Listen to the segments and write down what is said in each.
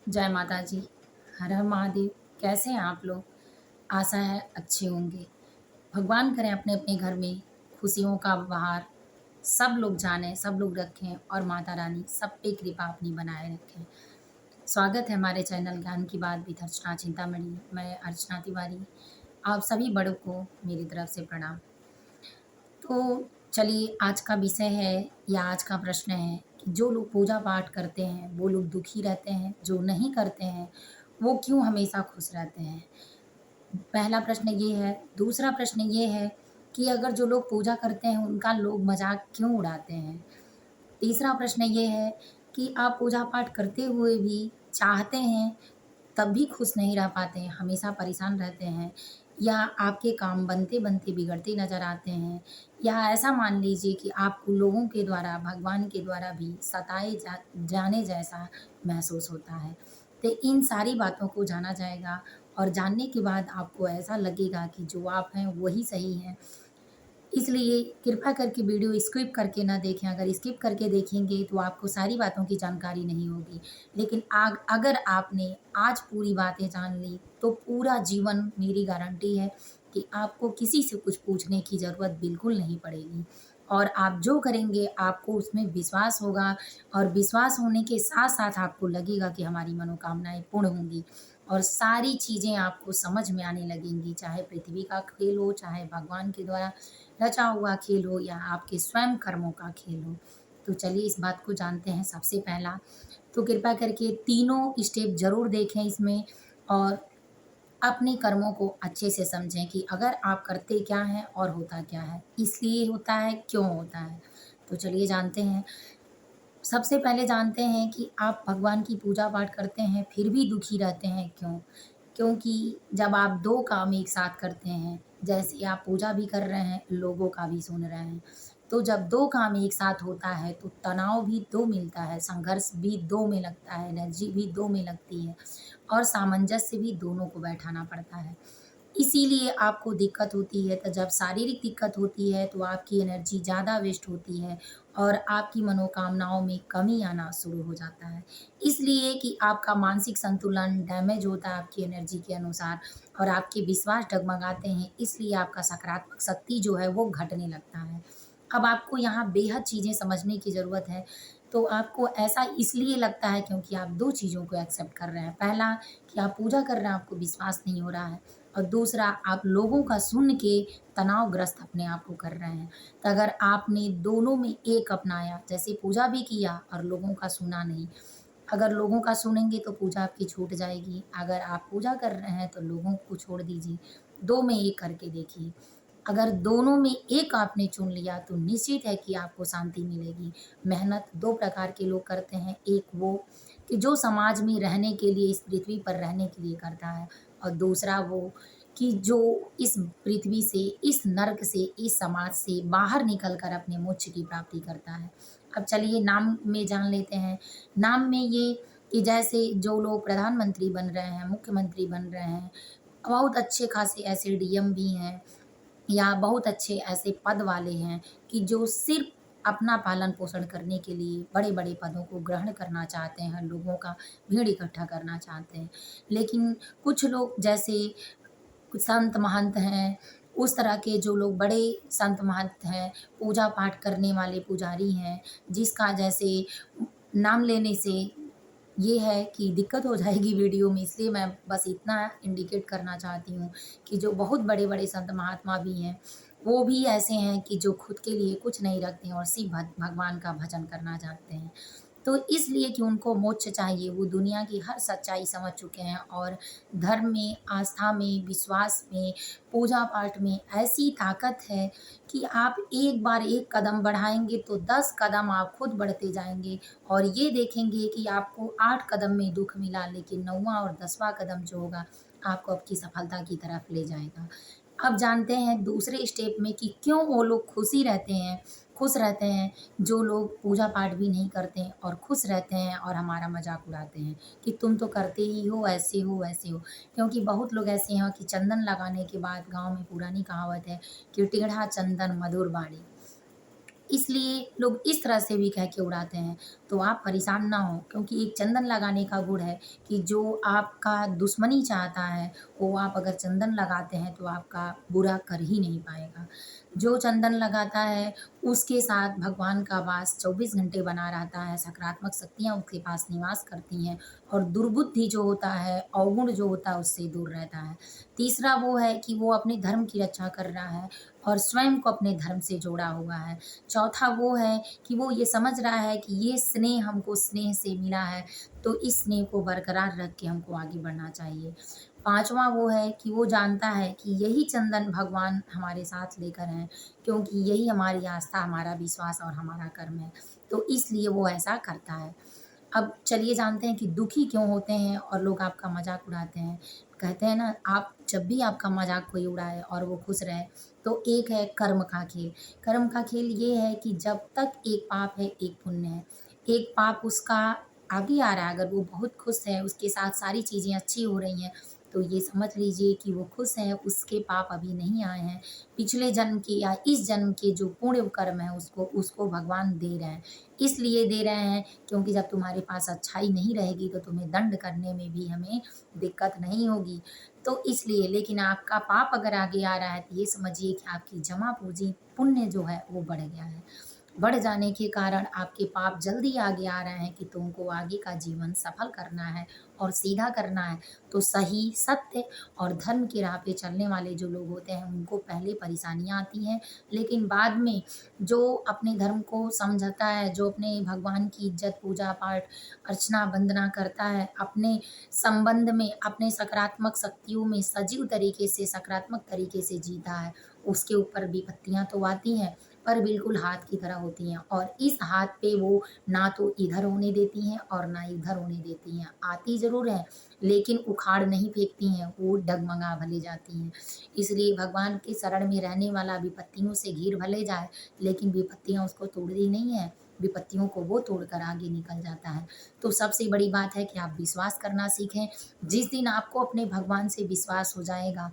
जय माता जी। हर हर महादेव। कैसे हैं आप लोग? आशा है अच्छे होंगे। भगवान करें अपने-अपने घर में खुशियों का बहार सब लोग जानें, सब लोग रखें और माता रानी सब पे कृपा अपनी बनाए रखें। स्वागत है हमारे चैनल ज्ञान की बात विद अर्चना चिंतामणि। मैं अर्चना तिवारी। आप सभी बड़ों को मेरी तरफ से प्रणाम। तो चलिए आज का विषय है या आज का प्रश्न है कि जो लोग पूजा पाठ करते हैं वो लोग दुखी रहते हैं, जो नहीं करते हैं वो क्यों हमेशा खुश रहते हैं? पहला प्रश्न ये है। दूसरा प्रश्न ये है कि अगर जो लोग पूजा करते हैं उनका लोग मज़ाक क्यों उड़ाते हैं? तीसरा प्रश्न ये है कि आप पूजा पाठ करते हुए भी चाहते हैं तब भी खुश नहीं रह पाते हैं, हमेशा परेशान रहते हैं या आपके काम बनते-बनते बिगड़ते नज़र आते हैं या ऐसा मान लीजिए कि आपको लोगों के द्वारा, भगवान के द्वारा भी सताए जाने जैसा महसूस होता है। तो इन सारी बातों को जाना जाएगा और जानने के बाद आपको ऐसा लगेगा कि जो आप हैं वही सही हैं। इसलिए कृपया करके वीडियो स्किप करके ना देखें, अगर स्किप करके देखेंगे तो आपको सारी बातों की जानकारी नहीं होगी। लेकिन अगर आपने आज पूरी बातें जान ली, तो पूरा जीवन मेरी गारंटी है कि आपको किसी से कुछ पूछने की ज़रूरत बिल्कुल नहीं पड़ेगी और आप जो करेंगे आपको उसमें विश्वास होगा और विश्वास होने के साथ-साथ आपको लगेगा कि हमारी मनोकामनाएँ पूर्ण होंगी और सारी चीज़ें आपको समझ में आने लगेंगी, चाहे पृथ्वी का खेल हो, चाहे भगवान के द्वारा रचा हुआ खेल हो या आपके स्वयं कर्मों का खेल हो। तो चलिए इस बात को जानते हैं सबसे पहला, तो कृपया करके तीनों स्टेप ज़रूर देखें इसमें और अपने कर्मों को अच्छे से समझें कि अगर आप करते क्या हैं और होता क्या है? इसलिए होता है, क्यों होता है? तो चलिए जानते हैं। सबसे पहले जानते हैं कि आप भगवान की पूजा-पाठ करते हैं, फिर भी दुखी रहते हैं, क्यों? क्योंकि जब आप 2 काम एक साथ करते हैं, जैसे आप पूजा भी कर रहे हैं, लोगों का भी सुन रहे हैं, तो जब 2 काम एक साथ होता है, तो तनाव भी 2 मिलता है, संघर्ष भी 2 में लगता है, एनर्जी भी 2 में लगती है और सामंजस्य भी दोनों को बैठाना पड़ता है। इसीलिए आपको दिक्कत होती है, तो जब शारीरिक दिक्कत होती है, तो आपकी एनर्जी ज़्यादा वेस्ट होती है और आपकी मनोकामनाओं में कमी आना शुरू हो जाता है। इसलिए कि आपका मानसिक संतुलन डैमेज होता है आपकी एनर्जी के अनुसार और आपके विश्वास डगमगाते हैं, इसलिए आपका सकारात्मक शक्ति जो है वो घटने लगता है। अब आपको यहाँ बेहद चीज़ें समझने की ज़रूरत है, तो आपको ऐसा इसलिए लगता है क्योंकि आप 2 चीज़ों को एक्सेप्ट कर रहे हैं। पहला कि आप पूजा कर रहे हैं, आपको विश्वास नहीं हो रहा है और दूसरा आप लोगों का सुन के तनावग्रस्त अपने आप को कर रहे हैं। तो अगर आपने दोनों में एक अपनाया, जैसे पूजा भी किया और लोगों का सुना नहीं, अगर लोगों का सुनेंगे तो पूजा आपकी छूट जाएगी, अगर आप पूजा कर रहे हैं तो लोगों को छोड़ दीजिए, 2 में एक करके देखिए। अगर दोनों में एक आपने चुन लिया तो निश्चित है कि आपको शांति मिलेगी। मेहनत 2 प्रकार के लोग करते हैं, एक वो कि जो समाज में रहने के लिए, इस पृथ्वी पर रहने के लिए करता है और दूसरा वो कि जो इस पृथ्वी से, इस नर्क से, इस समाज से बाहर निकल कर अपने मोक्ष की प्राप्ति करता है। अब चलिए नाम में जान लेते हैं। नाम में ये कि जैसे जो लोग प्रधानमंत्री बन रहे हैं, मुख्यमंत्री बन रहे हैं, बहुत अच्छे खासे ऐसे डीएम भी हैं या बहुत अच्छे ऐसे पद वाले हैं कि जो सिर्फ़ अपना पालन-पोषण करने के लिए बड़े-बड़े पदों को ग्रहण करना चाहते हैं, लोगों का भीड़ इकट्ठा करना चाहते हैं। लेकिन कुछ लोग जैसे कुछ संत महंत हैं, उस तरह के जो लोग बड़े संत महंत हैं, पूजा-पाठ करने वाले पुजारी हैं, जिसका जैसे नाम लेने से ये है कि दिक्कत हो जाएगी वीडियो में, इसलिए मैं बस इतना इंडिकेट करना चाहती हूँ कि जो बहुत बड़े-बड़े संत महात्मा भी हैं, वो भी ऐसे हैं कि जो खुद के लिए कुछ नहीं रखते हैं और सिर्फ़ भगवान का भजन करना चाहते हैं। तो इसलिए कि उनको मोक्ष चाहिए, वो दुनिया की हर सच्चाई समझ चुके हैं और धर्म में, आस्था में, विश्वास में, पूजा-पाठ में ऐसी ताकत है कि आप एक बार एक कदम बढ़ाएँगे तो 10 कदम आप खुद बढ़ते जाएँगे और ये देखेंगे कि आपको 8 कदम में दुःख मिला, लेकिन 9वाँ और 10वाँ कदम जो होगा, आपको आपकी सफलता की तरफ ले जाएगा। अब जानते हैं दूसरे स्टेप में कि क्यों वो लोग खुश रहते हैं, जो लोग पूजा-पाठ भी नहीं करते हैं और खुश रहते हैं और हमारा मज़ाक उड़ाते हैं कि तुम तो करते ही हो, ऐसे हो, वैसे हो। क्योंकि बहुत लोग ऐसे हैं कि चंदन लगाने के बाद गाँव में पुरानी कहावत है कि टेढ़ा चंदन मधुर बाणी। इसलिए लोग इस तरह से भी कह के उड़ाते हैं तो आप परेशान ना हों, क्योंकि एक चंदन लगाने का गुण है कि जो आपका दुश्मनी चाहता है, वो आप अगर चंदन लगाते हैं तो आपका बुरा कर ही नहीं पाएगा। जो चंदन लगाता है उसके साथ भगवान का वास 24 घंटे बना रहता है, सकारात्मक शक्तियाँ उसके पास निवास करती हैं और दुर्बुद्धि जो होता है, अवगुण जो होता है उससे दूर रहता है। तीसरा वो है कि वो अपने धर्म की रक्षा कर रहा है और स्वयं को अपने धर्म से जोड़ा हुआ है। चौथा वो है कि वो ये समझ रहा है कि ये स्नेह हमको स्नेह से मिला है, तो इस स्नेह को बरकरार रख के हमको आगे बढ़ना चाहिए। पाँचवाँ वो है कि वो जानता है कि यही चंदन भगवान हमारे साथ लेकर हैं, क्योंकि यही हमारी आस्था, हमारा विश्वास और हमारा कर्म है, तो इसलिए वो ऐसा करता है। अब चलिए जानते हैं कि दुखी क्यों होते हैं और लोग आपका मज़ाक उड़ाते हैं। कहते हैं ना, आप जब भी आपका मज़ाक कोई उड़ाए और वो खुश रहे, तो एक है कर्म का खेल। कर्म का खेल ये है कि जब तक एक पाप है, एक पुण्य है। एक पाप उसका आगे आ रहा है, अगर वो बहुत खुश है, उसके साथ सारी चीज़ें अच्छी हो रही हैं, तो ये समझ लीजिए कि वो खुश है, उसके पाप अभी नहीं आए हैं। पिछले जन्म के या इस जन्म के जो पुण्य कर्म है उसको उसको भगवान दे रहे हैं। इसलिए दे रहे हैं क्योंकि जब तुम्हारे पास अच्छाई नहीं रहेगी तो तुम्हें दंड करने में भी हमें दिक्कत नहीं होगी। तो इसलिए, लेकिन आपका पाप अगर आगे आ रहा है तो ये समझिए कि आपकी जमा पूँजी पुण्य जो है वो बढ़ गया है। बढ़ जाने के कारण आपके पाप जल्दी आगे आ रहे हैं कि तुमको आगे का जीवन सफल करना है और सीधा करना है। तो सही, सत्य और धर्म की राह पे चलने वाले जो लोग होते हैं उनको पहले परेशानियाँ आती हैं, लेकिन बाद में जो अपने धर्म को समझता है, जो अपने भगवान की इज़्ज़त, पूजा-पाठ, अर्चना, वंदना करता है, अपने संबंध में, अपने सकारात्मक शक्तियों में सजीव तरीके से, सकारात्मक तरीके से जीता है, उसके ऊपर विपत्तियाँ तो आती हैं, पर बिल्कुल हाथ की तरह होती हैं और इस हाथ पे वो ना तो इधर होने देती हैं और ना इधर होने देती हैं। आती ज़रूर हैं, लेकिन उखाड़ नहीं फेंकती हैं, वो डगमगा भले जाती हैं। इसलिए भगवान के शरण में रहने वाला विपत्तियों से घिर भले जाए, लेकिन विपत्तियाँ उसको तोड़ती नहीं हैं, विपत्तियों को वो तोड़कर आगे निकल जाता है। तो सबसे बड़ी बात है कि आप विश्वास करना सीखें। जिस दिन आपको अपने भगवान से विश्वास हो जाएगा,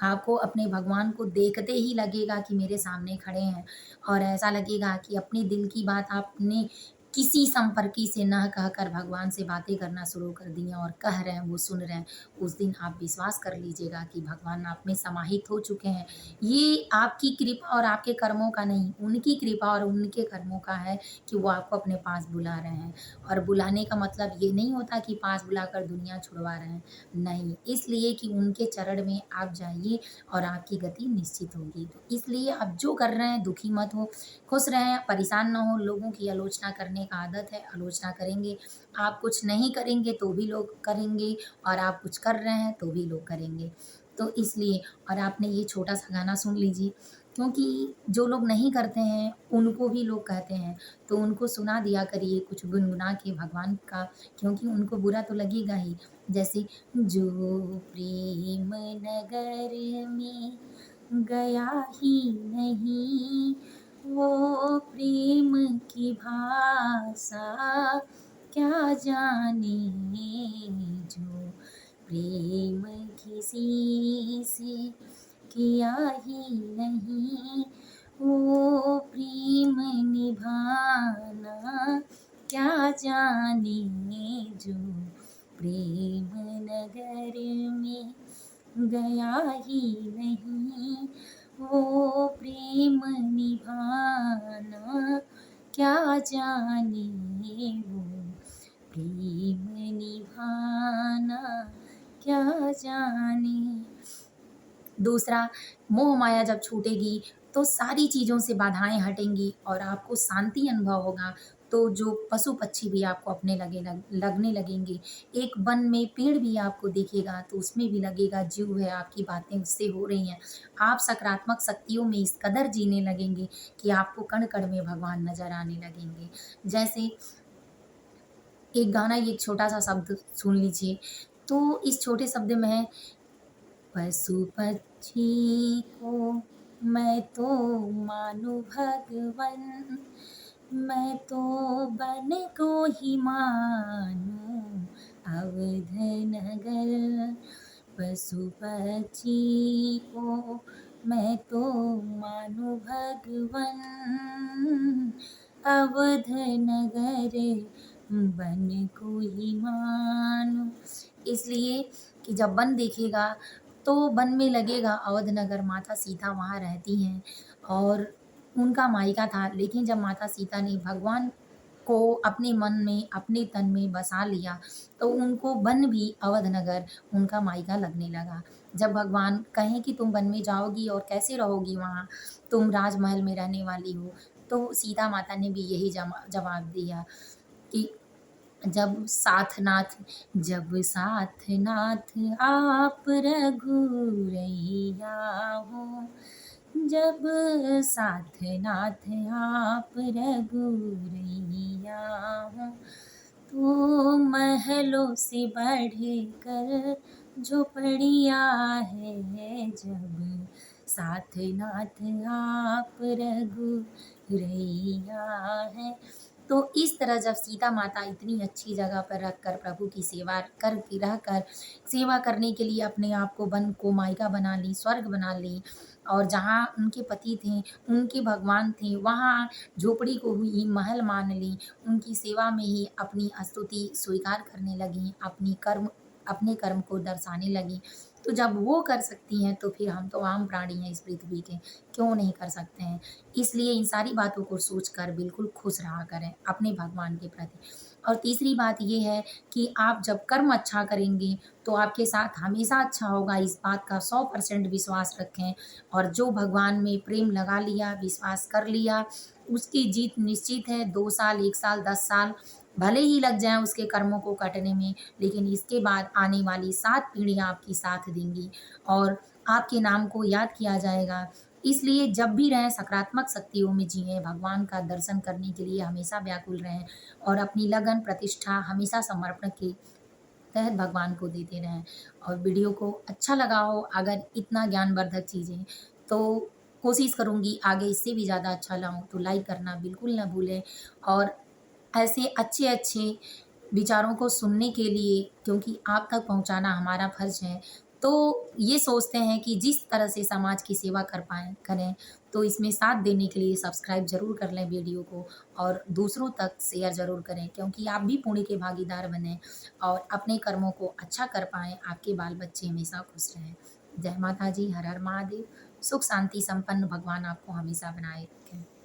आपको अपने भगवान को देखते ही लगेगा कि मेरे सामने खड़े हैं और ऐसा लगेगा कि अपने दिल की बात आपने किसी संपर्की से ना कहकर भगवान से बातें करना शुरू कर दी हैं और कह रहे हैं, वो सुन रहे हैं। उस दिन आप विश्वास कर लीजिएगा कि भगवान आप में समाहित हो चुके हैं। ये आपकी कृपा और आपके कर्मों का नहीं, उनकी कृपा और उनके कर्मों का है कि वो आपको अपने पास बुला रहे हैं। और बुलाने का मतलब ये नहीं होता कि पास बुलाकर दुनिया छुड़वा रहे हैं। नहीं, इसलिए कि उनके चरण में आप जाइए और आपकी गति निश्चित होगी। तो इसलिए आप जो कर रहे हैं दुखी मत हो, खुश रहें, परेशान ना हो। लोगों की आलोचना करने का आदत है, आलोचना करेंगे। आप कुछ नहीं करेंगे तो भी लोग करेंगे और आप कुछ कर रहे हैं तो भी लोग करेंगे। तो इसलिए, और आपने ये छोटा-सा गाना सुन लीजिए, क्योंकि जो लोग नहीं करते हैं उनको भी लोग कहते हैं, तो उनको सुना दिया करिए कुछ गुनगुना के भगवान का, क्योंकि उनको बुरा तो लगेगा ही। जैसे जो प्रेम नगर में गया ही नहीं, वो प्रेम की भाषा क्या जाने। जो प्रेम किसी से किया ही नहीं, वो प्रेम निभाना क्या जाने। जो प्रेम नगर में गया ही नहीं, वो प्रेम निभाना क्या जाने। वो प्रेम निभाना क्या जाने। दूसरा, मोह माया जब छूटेगी तो सारी चीज़ों से बाधाएँ हटेंगी और आपको शांति अनुभव होगा, तो जो पशु-पक्षी भी आपको अपने लगने लगेंगे। एक वन में पेड़ भी आपको दिखेगा तो उसमें भी लगेगा जीव है, आपकी बातें उससे हो रही हैं। आप सकारात्मक शक्तियों में इस कदर जीने लगेंगे कि आपको कण-कण में भगवान नज़र आने लगेंगे। जैसे एक गाना, ये एक छोटा-सा शब्द सुन लीजिए, तो इस छोटे शब्द में है, पशु पक्षी को मैं तो मानूं भगवन, मैं तो बन को ही मानूं अवध नगर। पशु पक्षी को मैं तो मानूं भगवन, अवध नगर बन को ही मानो। इसलिए कि जब वन दिखेगा तो वन में लगेगा अवध नगर, माता सीता वहाँ रहती हैं और उनका मायका था। लेकिन जब माता सीता ने भगवान को अपने मन में, अपने तन में बसा लिया, तो उनको वन भी अवध नगर उनका मायका लगने लगा। जब भगवान कहें कि तुम वन में जाओगी और कैसे रहोगी वहाँ, तुम राजमहल में रहने वाली हो, तो सीता माता ने भी यही जवाब दिया कि जब साथ नाथ आप रघुरैया हो, जब साथ नाथ आप रघुरैया हो, तो महलों से बढ़कर झोपड़िया है, जब साथ नाथ आप रघुरैया है। तो इस तरह जब सीता माता इतनी अच्छी जगह पर रखकर प्रभु की सेवा करके रहकर सेवा करने के लिए अपने आप को वन को मायका बना ली, स्वर्ग बना ली और जहाँ उनके पति थे, उनके भगवान थे, वहाँ झोपड़ी को ही महल मान ली, उनकी सेवा में ही अपनी स्तुति स्वीकार करने लगीं, अपने कर्म को दर्शाने लगीं। तो जब वो कर सकती हैं, तो फिर हम तो आम प्राणी हैं इस पृथ्वी के, क्यों नहीं कर सकते हैं? इसलिए इन सारी बातों को सोचकर बिल्कुल खुश रहा करें अपने भगवान के प्रति। और तीसरी बात ये है कि आप जब कर्म अच्छा करेंगे, तो आपके साथ हमेशा अच्छा होगा, इस बात का 100% विश्वास रखें। और जो भगवान में प्रेम लगा लिया, विश्वास कर लिया, उसकी जीत निश्चित है। 2 साल, 1 साल, 10 साल भले ही लग जाएँ उसके कर्मों को कटने में, लेकिन इसके बाद आने वाली 7 पीढ़ियाँ आपकी साथ देंगी और आपके नाम को याद किया जाएगा। इसलिए जब भी रहें सकारात्मक शक्तियों में जिएँ, भगवान का दर्शन करने के लिए हमेशा व्याकुल रहें और अपनी लगन, प्रतिष्ठा हमेशा समर्पण के तहत भगवान को देते रहें। और वीडियो को अच्छा लगा हो अगर इतना ज्ञानवर्धक चीज़ें, तो कोशिश करूँगी आगे इससे भी ज़्यादा अच्छा लाऊँ, तो लाइक करना बिल्कुल ना भूलें। और ऐसे अच्छे-अच्छे विचारों को सुनने के लिए, क्योंकि आप तक पहुँचाना हमारा फ़र्ज़ है, तो ये सोचते हैं कि जिस तरह से समाज की सेवा कर पाएँ करें, तो इसमें साथ देने के लिए सब्सक्राइब ज़रूर कर लें वीडियो को और दूसरों तक शेयर ज़रूर करें, क्योंकि आप भी पुण्य के भागीदार बनें और अपने कर्मों को अच्छा कर पाएँ, आपके बाल-बच्चे हमेशा खुश रहें। जय माता दी, हर हर महादेव। सुख शांति संपन्न भगवान आपको हमेशा बनाए रखें।